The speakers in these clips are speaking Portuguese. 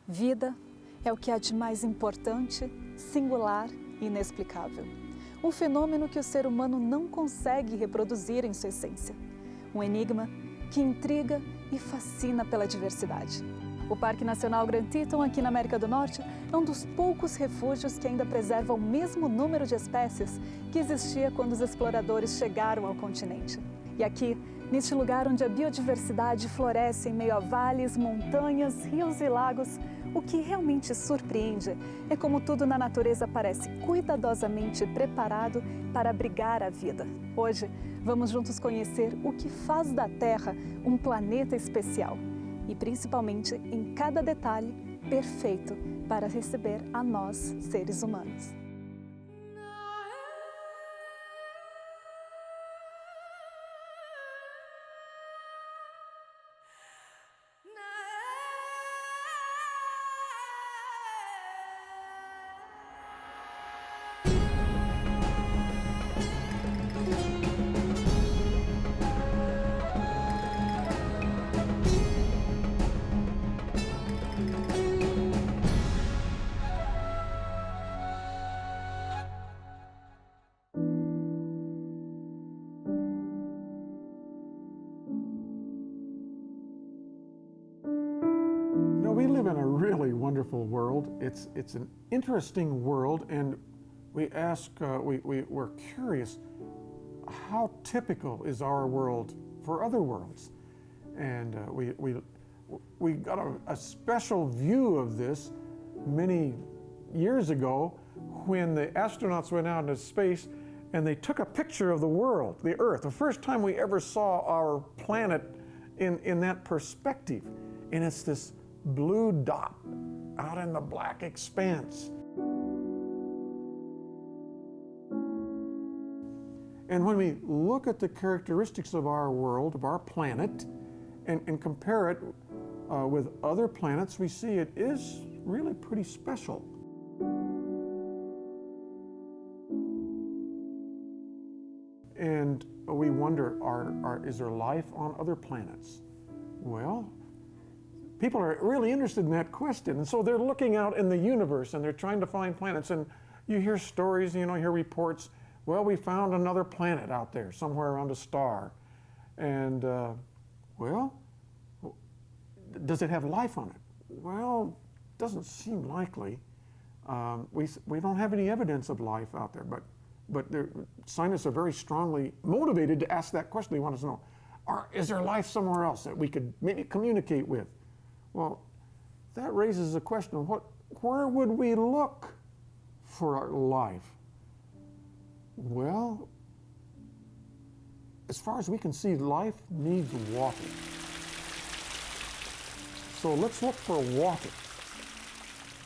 Vida é o que há de mais importante, singular e inexplicável. Um fenômeno que o ser humano não consegue reproduzir em sua essência. Um enigma que intriga e fascina pela diversidade. O Parque Nacional Grand Teton, aqui na América do Norte, é um dos poucos refúgios que ainda preserva o mesmo número de espécies que existia quando os exploradores chegaram ao continente. E aqui, neste lugar onde a biodiversidade floresce em meio a vales, montanhas, rios e lagos, o que realmente surpreende é como tudo na natureza parece cuidadosamente preparado para abrigar a vida. Hoje, vamos juntos conhecer o que faz da Terra um planeta especial e, principalmente, em cada detalhe, perfeito para receber a nós, seres humanos. We live in a really wonderful world. It's an interesting world, and we ask, we're curious, how typical is our world for other worlds? And we got a special view of this many years ago when the astronauts went out into space and they took a picture of the world, the Earth, the first time we ever saw our planet in that perspective. And it's this blue dot out in the black expanse. And when we look at the characteristics of our world, of our planet, and compare it with other planets, we see it is really pretty special. And we wonder, is there life on other planets? Well, people are really interested in that question, and so they're looking out in the universe and they're trying to find planets. And you hear stories, hear reports, well, we found another planet out there somewhere around a star. And, well, does it have life on it? Well, doesn't seem likely. We don't have any evidence of life out there, but scientists are very strongly motivated to ask that question. They want us to know, is there life somewhere else that we could maybe communicate with? Well, that raises the question of where would we look for our life? Well, as far as we can see, life needs water. So let's look for water.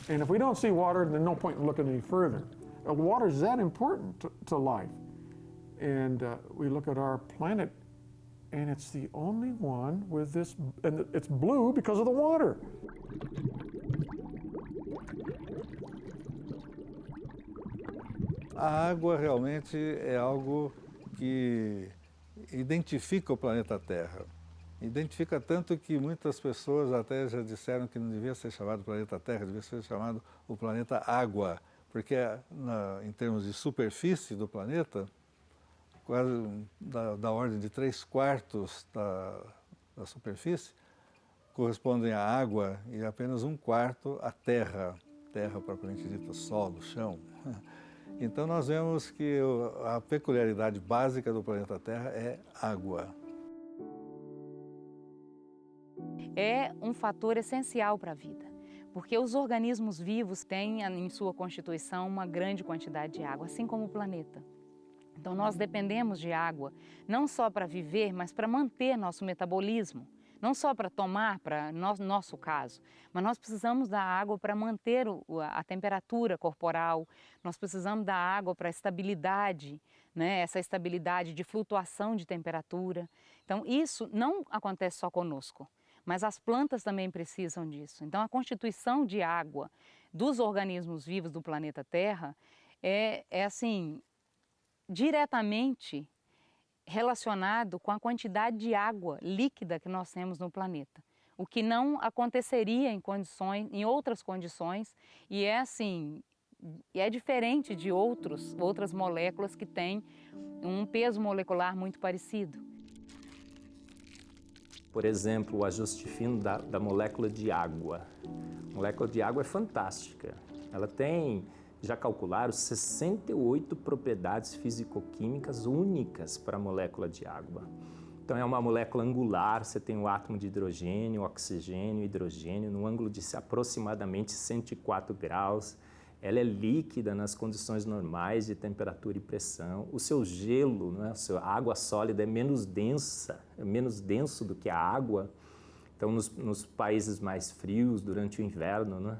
And if we don't see water, then no point in looking any further. Water is that important to life. And we look at our planet, and it's the only one with this, and it's blue because of the water. A água realmente é algo que identifica o planeta Terra. Identifica tanto que muitas pessoas até já disseram que não devia ser chamado planeta Terra, devia ser chamado o planeta Água, porque em termos de superfície do planeta, quase da ordem de 3/4 da superfície correspondem à água e apenas 1/4 à terra, terra propriamente dita, solo, chão. Então nós vemos que a peculiaridade básica do planeta Terra é água. É um fator essencial para a vida, porque os organismos vivos têm em sua constituição uma grande quantidade de água, assim como o planeta. Então nós dependemos de água, não só para viver, mas para manter nosso metabolismo. Não só para tomar, para nosso caso, mas nós precisamos da água para manter a temperatura corporal, nós precisamos da água para a estabilidade, né? Essa estabilidade de flutuação de temperatura. Então isso não acontece só conosco, mas as plantas também precisam disso. Então a constituição de água dos organismos vivos do planeta Terra é assim, diretamente relacionado com a quantidade de água líquida que nós temos no planeta. o que não aconteceria em outras condições, e é diferente de outras moléculas que têm um peso molecular muito parecido. Por exemplo, o ajuste fino da molécula de água. A molécula de água é fantástica. Ela tem, já calcularam, 68 propriedades físico-químicas únicas para a molécula de água. Então é uma molécula angular, você tem o átomo de hidrogênio, oxigênio, hidrogênio, no ângulo de aproximadamente 104 graus. Ela é líquida nas condições normais de temperatura e pressão. O seu gelo, né, a sua água sólida é menos densa, é menos denso do que a água. Então, nos países mais frios, durante o inverno, né,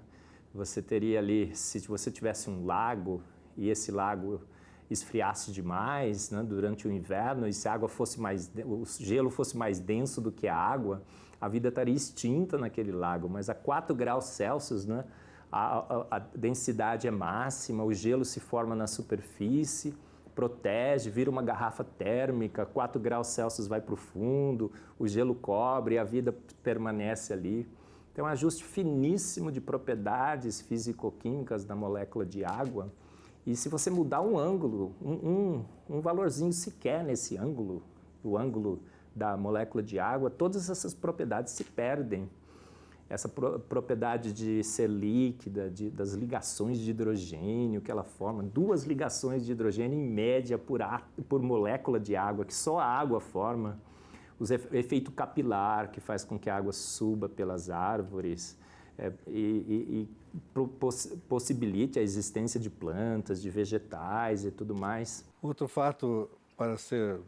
você teria ali, se você tivesse um lago e esse lago esfriasse demais, né, durante o inverno, e se a água fosse o gelo fosse mais denso do que a água, a vida estaria extinta naquele lago. Mas a 4 graus Celsius, né, a densidade é máxima, o gelo se forma na superfície, protege, vira uma garrafa térmica, 4 graus Celsius vai para o fundo, o gelo cobre e a vida permanece ali. Então, é um ajuste finíssimo de propriedades físico-químicas da molécula de água. E se você mudar um ângulo, um valorzinho sequer nesse ângulo, o ângulo da molécula de água, todas essas propriedades se perdem. Essa propriedade de ser líquida, das ligações de hidrogênio que ela forma, 2 ligações de hidrogênio em média por molécula de água, que só a água forma. O efeito capilar, que faz com que a água suba pelas árvores e possibilite a existência de plantas, de vegetais e tudo mais. Outro fato para ser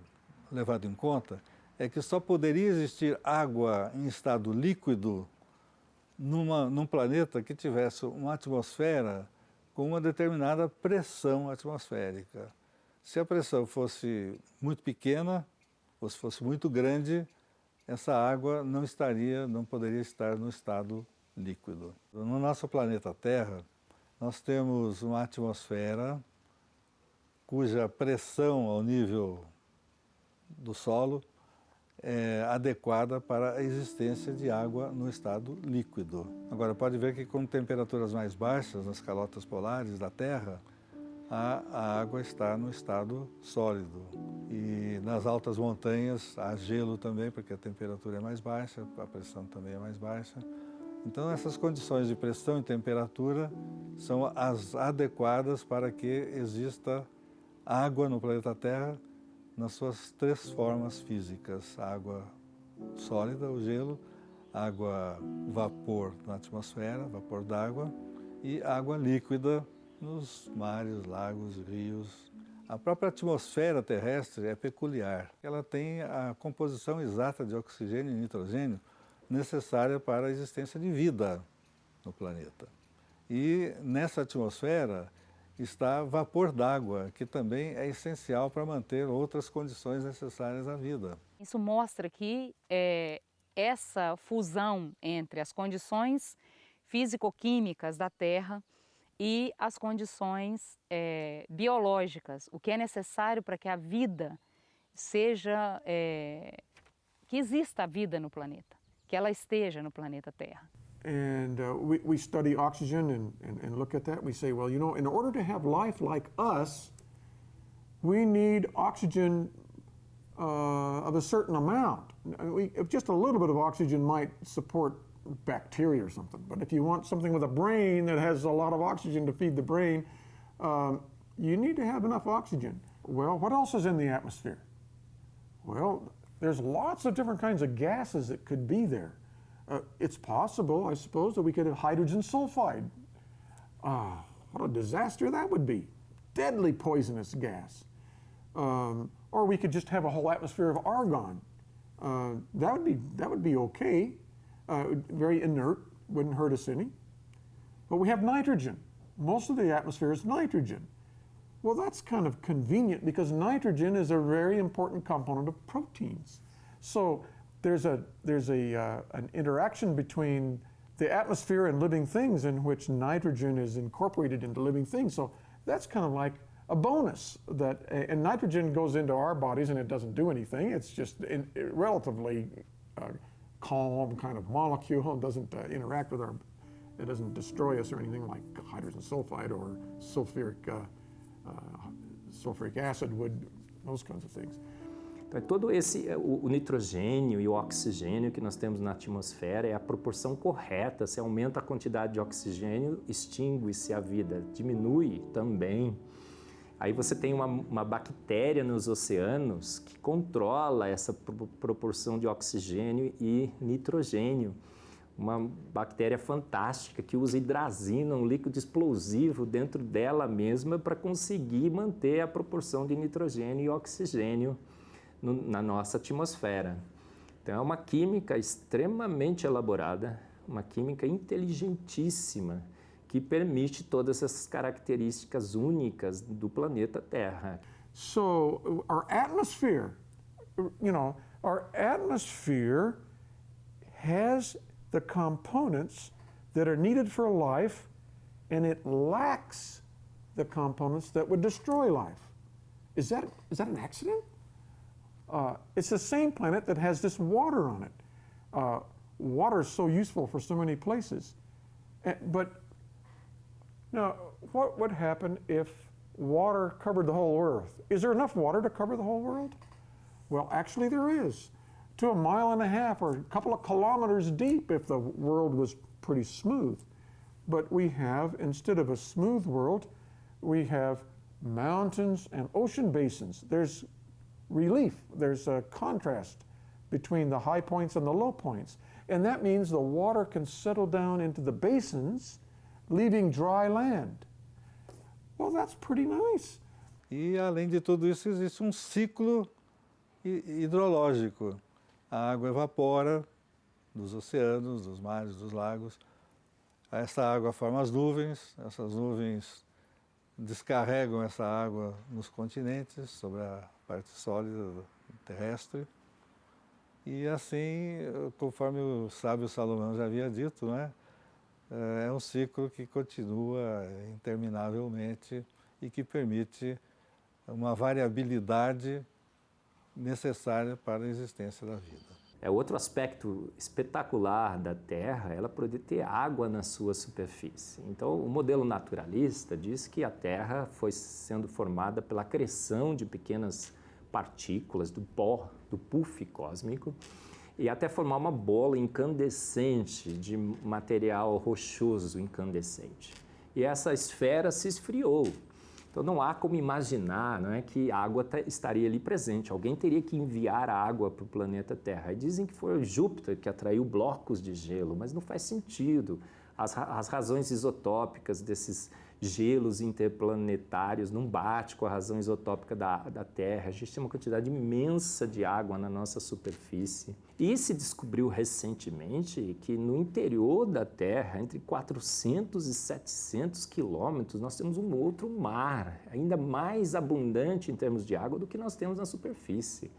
levado em conta é que só poderia existir água em estado líquido num planeta que tivesse uma atmosfera com uma determinada pressão atmosférica. Se a pressão fosse muito pequena, ou se fosse muito grande, essa água não poderia estar no estado líquido. No nosso planeta Terra, nós temos uma atmosfera cuja pressão ao nível do solo é adequada para a existência de água no estado líquido. Agora, pode ver que com temperaturas mais baixas nas calotas polares da Terra, a água está no estado sólido. E nas altas montanhas há gelo também, porque a temperatura é mais baixa, a pressão também é mais baixa. Então, essas condições de pressão e temperatura são as adequadas para que exista água no planeta Terra nas suas 3 formas físicas: água sólida, o gelo, água vapor na atmosfera, vapor d'água, e água líquida nos mares, lagos, rios. A própria atmosfera terrestre é peculiar. Ela tem a composição exata de oxigênio e nitrogênio necessária para a existência de vida no planeta. E nessa atmosfera está vapor d'água, que também é essencial para manter outras condições necessárias à vida. Isso mostra que essa fusão entre as condições físico-químicas da Terra e as condições biológicas, o que é necessário para que a vida seja, que exista a vida no planeta, que ela esteja no planeta Terra. And we study oxygen and look at that. We say, well, you know, in order to have life like us, we need oxygen of a certain amount. Just a little bit of oxygen might support bacteria or something. But if you want something with a brain that has a lot of oxygen to feed the brain, you need to have enough oxygen. Well, what else is in the atmosphere? Well, there's lots of different kinds of gases that could be there. It's possible, I suppose, that we could have hydrogen sulfide. What a disaster that would be. Deadly poisonous gas. Or we could just have a whole atmosphere of argon. That would be okay. Very inert, wouldn't hurt us any. But we have nitrogen. Most of the atmosphere is nitrogen. Well, that's kind of convenient because nitrogen is a very important component of proteins. So there's an interaction between the atmosphere and living things in which nitrogen is incorporated into living things. So that's kind of like a bonus and nitrogen goes into our bodies and it doesn't do anything. It's just relatively calm kind of molecule. It doesn't interact with it doesn't destroy us or anything like hydrogen sulfide or sulfuric acid would, those kinds of things. Então, todo o nitrogênio e o oxigênio que nós temos na atmosfera é a proporção correta. Se aumenta a quantidade de oxigênio, extingue-se a vida, diminui também. Aí você tem uma bactéria nos oceanos que controla essa proporção de oxigênio e nitrogênio. Uma bactéria fantástica que usa hidrazina, um líquido explosivo dentro dela mesma para conseguir manter a proporção de nitrogênio e oxigênio na nossa atmosfera. Então é uma química extremamente elaborada, uma química inteligentíssima que permite todas essas características únicas do planeta Terra. So our atmosphere, our atmosphere has the components that are needed for life, and it lacks the components that would destroy life. Is that an accident? It's the same planet that has this water on it. Water is so useful for so many places. But now, what would happen if water covered the whole Earth? Is there enough water to cover the whole world? Well, actually there is. To 1.5 miles or a couple of kilometers deep if the world was pretty smooth. But we have, instead of a smooth world, we have mountains and ocean basins. There's relief, there's a contrast between the high points and the low points. And that means the water can settle down into the basins, leaving dry land. Well, that's pretty nice. E além de tudo isso, existe ciclo hidrológico. A água evapora dos oceanos, dos mares, dos lagos. Essa água forma as nuvens, essas nuvens descarregam essa água nos continentes, sobre a parte sólida terrestre. E assim, conforme o sábio Salomão já havia dito, é um ciclo que continua interminavelmente e que permite uma variabilidade necessária para a existência da vida. Outro aspecto espetacular da Terra, ela poder ter água na sua superfície. Então, o modelo naturalista diz que a Terra foi sendo formada pela acreção de pequenas partículas do pó, do puff cósmico, e até formar uma bola incandescente de material rochoso incandescente. E essa esfera se esfriou. Então não há como imaginar que a água estaria ali presente. Alguém teria que enviar a água para o planeta Terra. E dizem que foi o Júpiter que atraiu blocos de gelo, mas não faz sentido. As razões isotópicas desses gelos interplanetários não bate com a razão isotópica da Terra. A gente tem uma quantidade imensa de água na nossa superfície. E se descobriu recentemente que no interior da Terra, entre 400 e 700 quilômetros, nós temos um outro mar, ainda mais abundante em termos de água do que nós temos na superfície.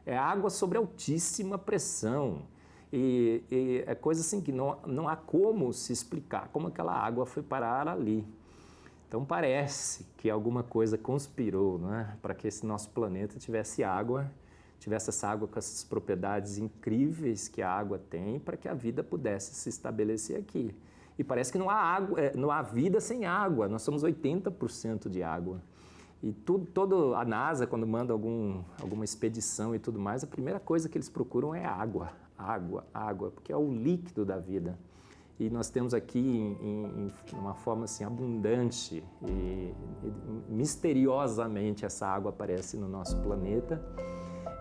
É água sobre altíssima pressão. E é coisa assim que não há como se explicar como aquela água foi parar ali. Então parece que alguma coisa conspirou para que esse nosso planeta tivesse essa água com essas propriedades incríveis que a água tem, para que a vida pudesse se estabelecer aqui. E parece que não há vida sem água, nós somos 80% de água. E a NASA, quando manda alguma expedição e tudo mais, a primeira coisa que eles procuram é água, porque é o líquido da vida. E nós temos aqui, em uma forma assim, abundante e misteriosamente, essa água aparece no nosso planeta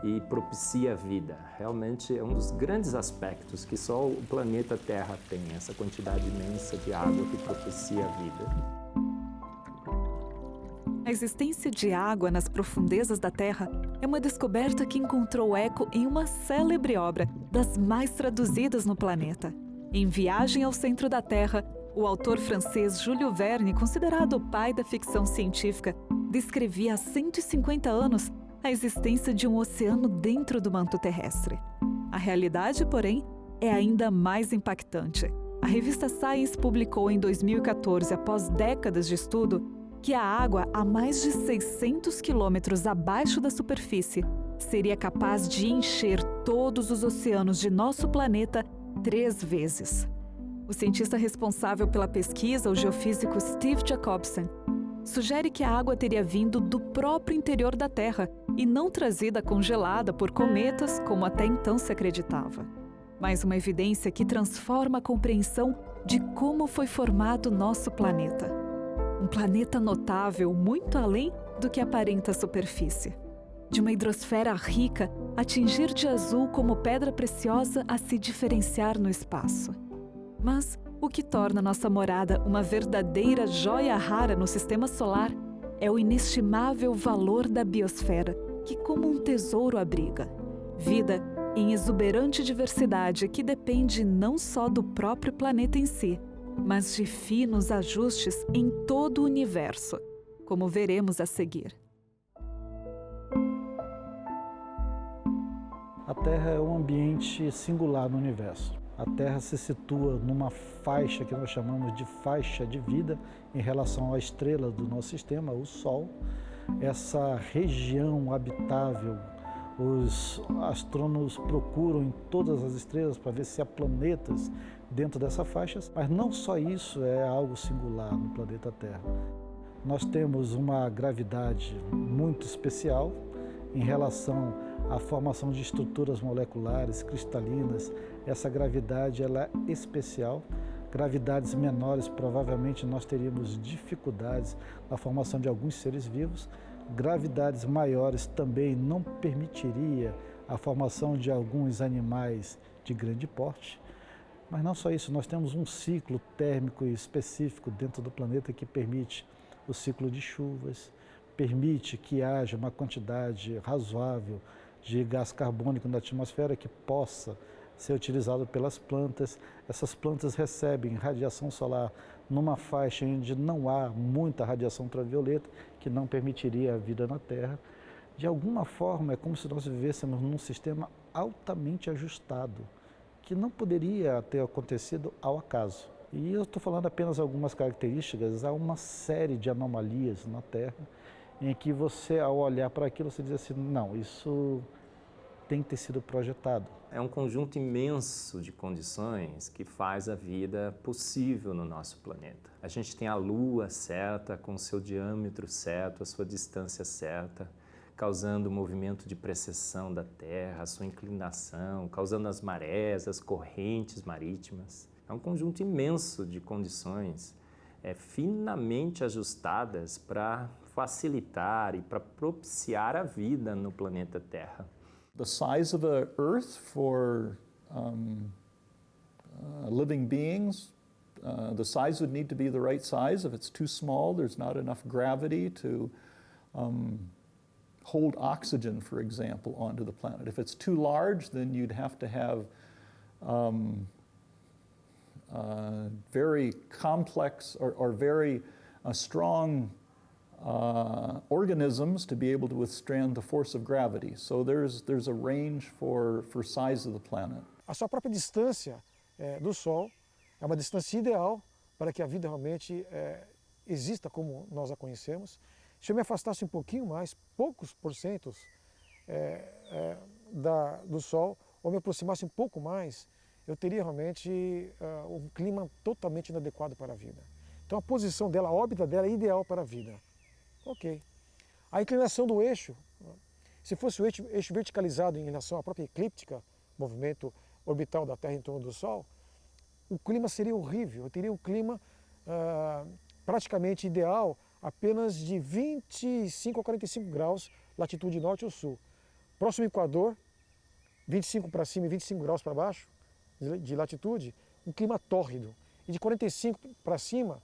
e propicia a vida. Realmente é um dos grandes aspectos que só o planeta Terra tem, essa quantidade imensa de água que propicia a vida. A existência de água nas profundezas da Terra é uma descoberta que encontrou eco em uma célebre obra, das mais traduzidas no planeta. Em Viagem ao Centro da Terra, o autor francês Jules Verne, considerado o pai da ficção científica, descrevia há 150 anos a existência de um oceano dentro do manto terrestre. A realidade, porém, é ainda mais impactante. A revista Science publicou em 2014, após décadas de estudo, que a água a mais de 600 quilômetros abaixo da superfície seria capaz de encher todos os oceanos de nosso planeta 3 vezes. O cientista responsável pela pesquisa, o geofísico Steve Jacobsen, sugere que a água teria vindo do próprio interior da Terra e não trazida congelada por cometas, como até então se acreditava. Mais uma evidência que transforma a compreensão de como foi formado nosso planeta. Um planeta notável muito além do que aparenta a superfície. De uma hidrosfera rica a tingir de azul como pedra preciosa a se diferenciar no espaço. Mas o que torna nossa morada uma verdadeira joia rara no sistema solar é o inestimável valor da biosfera, que como um tesouro abriga. Vida em exuberante diversidade que depende não só do próprio planeta em si, mas de finos ajustes em todo o universo, como veremos a seguir. A Terra é um ambiente singular no universo. A Terra se situa numa faixa que nós chamamos de faixa de vida em relação à estrela do nosso sistema, o Sol. Essa região habitável, os astrônomos procuram em todas as estrelas para ver se há planetas dentro dessa faixa, mas não só isso é algo singular no planeta Terra. Nós temos uma gravidade muito especial em relação à formação de estruturas moleculares, cristalinas. Essa gravidade ela é especial. Gravidades menores, provavelmente nós teríamos dificuldades na formação de alguns seres vivos. Gravidades maiores também não permitiria a formação de alguns animais de grande porte. Mas não só isso, nós temos um ciclo térmico específico dentro do planeta que permite o ciclo de chuvas, permite que haja uma quantidade razoável de gás carbônico na atmosfera que possa ser utilizado pelas plantas. Essas plantas recebem radiação solar numa faixa onde não há muita radiação ultravioleta, que não permitiria a vida na Terra. De alguma forma, é como se nós vivêssemos num sistema altamente ajustado, que não poderia ter acontecido ao acaso. E eu estou falando apenas algumas características, há uma série de anomalias na Terra, em que você, ao olhar para aquilo, você diz assim, não, isso tem que ter sido projetado. É um conjunto imenso de condições que faz a vida possível no nosso planeta. A gente tem a Lua certa, com o seu diâmetro certo, a sua distância certa, causando o movimento de precessão da Terra, a sua inclinação, causando as marés, as correntes marítimas. É um conjunto imenso de condições finamente ajustadas para facilitar e para propiciar a vida no planeta Terra. The size of the Earth for living beings, the size would need to be the right size. If it's too small, there's not enough gravity to hold oxygen, for example, onto the planet. If it's too large, then you'd have to have very complex or very strong organisms to be able to withstand the force of gravity. So there's a range for size of the planet. A sua própria distância do Sol é uma distância ideal para que a vida realmente exista como nós a conhecemos. Se eu me afastasse um pouquinho mais, poucos porcentos do Sol, ou me aproximasse um pouco mais, eu teria realmente um clima totalmente inadequado para a vida. Então a posição dela, a órbita dela é ideal para a vida. Ok. A inclinação do eixo, se fosse o eixo verticalizado em relação à própria eclíptica, movimento orbital da Terra em torno do Sol, o clima seria horrível. Eu teria um clima praticamente ideal, apenas de 25 a 45 graus, latitude norte ou sul. Próximo Equador, 25 para cima e 25 graus para baixo de latitude, um clima tórrido. E de 45 para cima,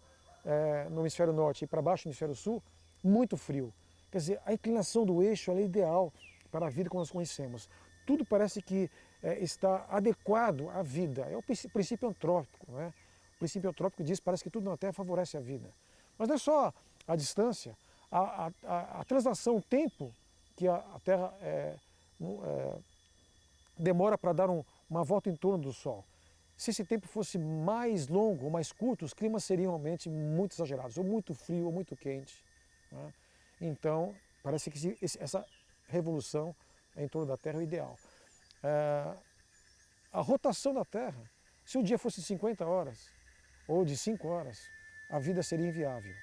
no hemisfério norte, e para baixo no hemisfério sul, muito frio. Quer dizer, a inclinação do eixo é ideal para a vida como nós conhecemos. Tudo parece que está adequado à vida. É o princípio antrópico, não é? O princípio antrópico diz que parece que tudo na Terra favorece a vida. Mas não é só a distância, a translação, o tempo que a Terra demora para dar uma volta em torno do Sol. Se esse tempo fosse mais longo ou mais curto, os climas seriam realmente muito exagerados, ou muito frio ou muito quente. Né? Então, parece que essa revolução em torno da Terra é o ideal. A rotação da Terra, se o dia fosse 50 horas ou de 5 horas, a vida seria inviável.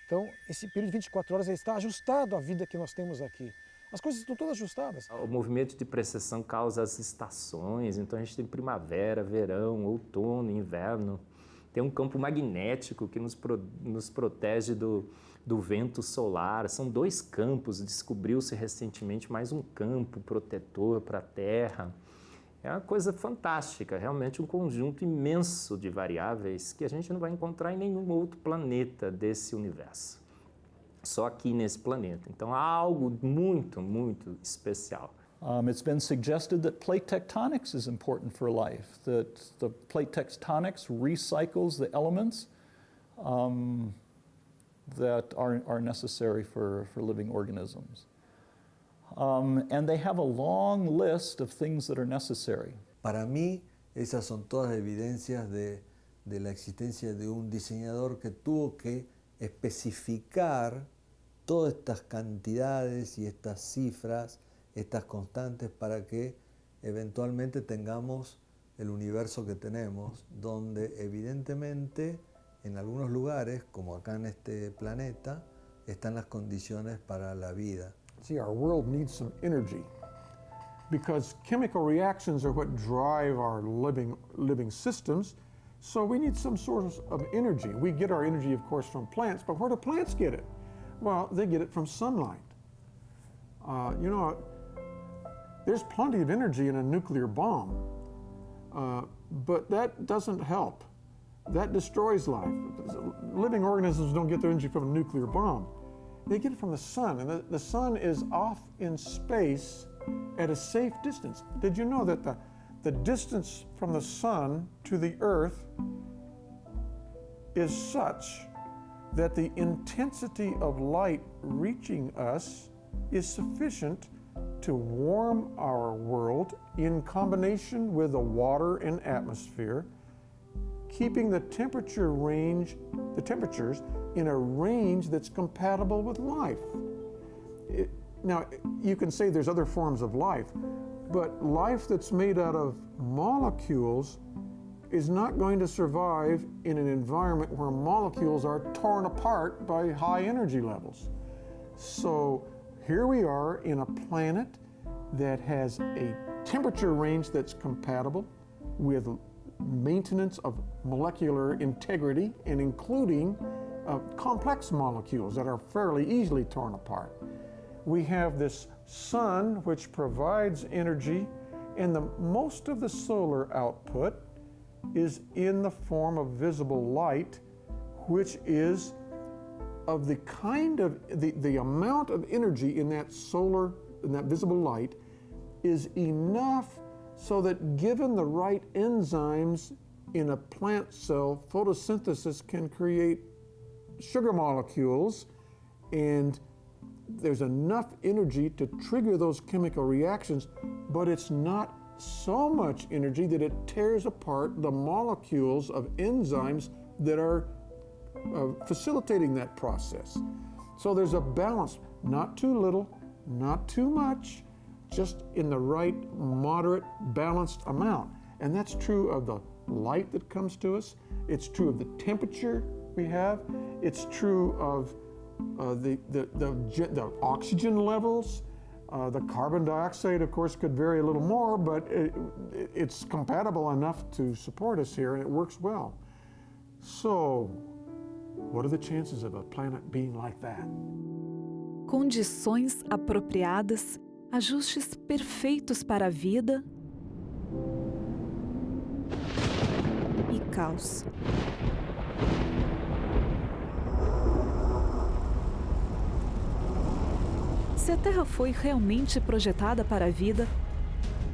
Então, esse período de 24 horas está ajustado à vida que nós temos aqui. As coisas estão todas ajustadas. O movimento de precessão causa as estações, então a gente tem primavera, verão, outono, inverno. Tem um campo magnético que nos protege do vento solar. São 2 campos, descobriu-se recentemente mais um campo protetor para a Terra. É uma coisa fantástica, realmente um conjunto imenso de variáveis que a gente não vai encontrar em nenhum outro planeta desse universo. Só aqui nesse planeta. Então há algo muito, muito especial. It's been suggested that plate tectonics is important for life, that the plate tectonics recycles the elements that are necessary for living organisms. And they have a long list of things that are necessary. Para mí, esas son todas evidencias de la existencia de un diseñador que tuvo que especificar todas estas cantidades y estas cifras, estas constantes, para que eventualmente tengamos el universo que tenemos, donde evidentemente en algunos lugares, como acá en este planeta, están las condiciones para la vida. See, our world needs some energy because chemical reactions are what drive our living systems. So we need some source of energy. We get our energy, of course, from plants, but where do plants get it? Well, they get it from sunlight. You know, there's plenty of energy in a nuclear bomb, but that doesn't help. That destroys life. Living organisms don't get their energy from a nuclear bomb. They get it from the sun, and the sun is off in space at a safe distance. Did you know that the distance from the sun to the earth is such that the intensity of light reaching us is sufficient to warm our world in combination with the water and atmosphere, keeping the temperatures in a range that's compatible with life. Now, you can say there's other forms of life, but life that's made out of molecules is not going to survive in an environment where molecules are torn apart by high energy levels. So here we are in a planet that has a temperature range that's compatible with maintenance of molecular integrity and including complex molecules that are fairly easily torn apart. We have this sun which provides energy, and most of the solar output is in the form of visible light, which is of the kind of the amount of energy in that visible light is enough so that given the right enzymes in a plant cell, photosynthesis can create sugar molecules, and there's enough energy to trigger those chemical reactions, but it's not so much energy that it tears apart the molecules of enzymes that are facilitating that process. So there's a balance, not too little, not too much, just in the right, moderate, balanced amount. And that's true of the light that comes to us. It's true of the temperature we have. It's true of the oxygen levels. The carbon dioxide, of course, could vary a little more, but it's compatible enough to support us here, and it works well. So, what are the chances of a planet being like that? Condições apropriadas, ajustes perfeitos para a vida e caos. Se a Terra foi realmente projetada para a vida,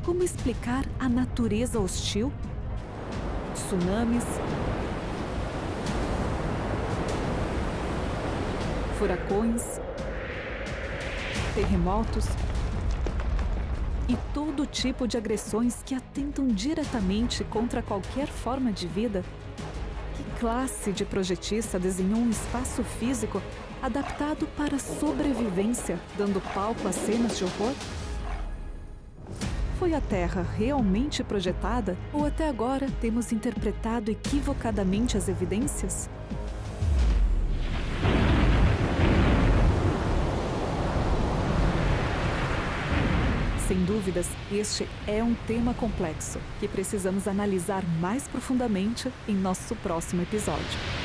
como explicar a natureza hostil? Tsunamis, furacões, terremotos e todo tipo de agressões que atentam diretamente contra qualquer forma de vida? Que classe de projetista desenhou um espaço físico adaptado para a sobrevivência, dando palco a cenas de horror? Foi a Terra realmente projetada ou até agora temos interpretado equivocadamente as evidências? Sem dúvidas, este é um tema complexo que precisamos analisar mais profundamente em nosso próximo episódio.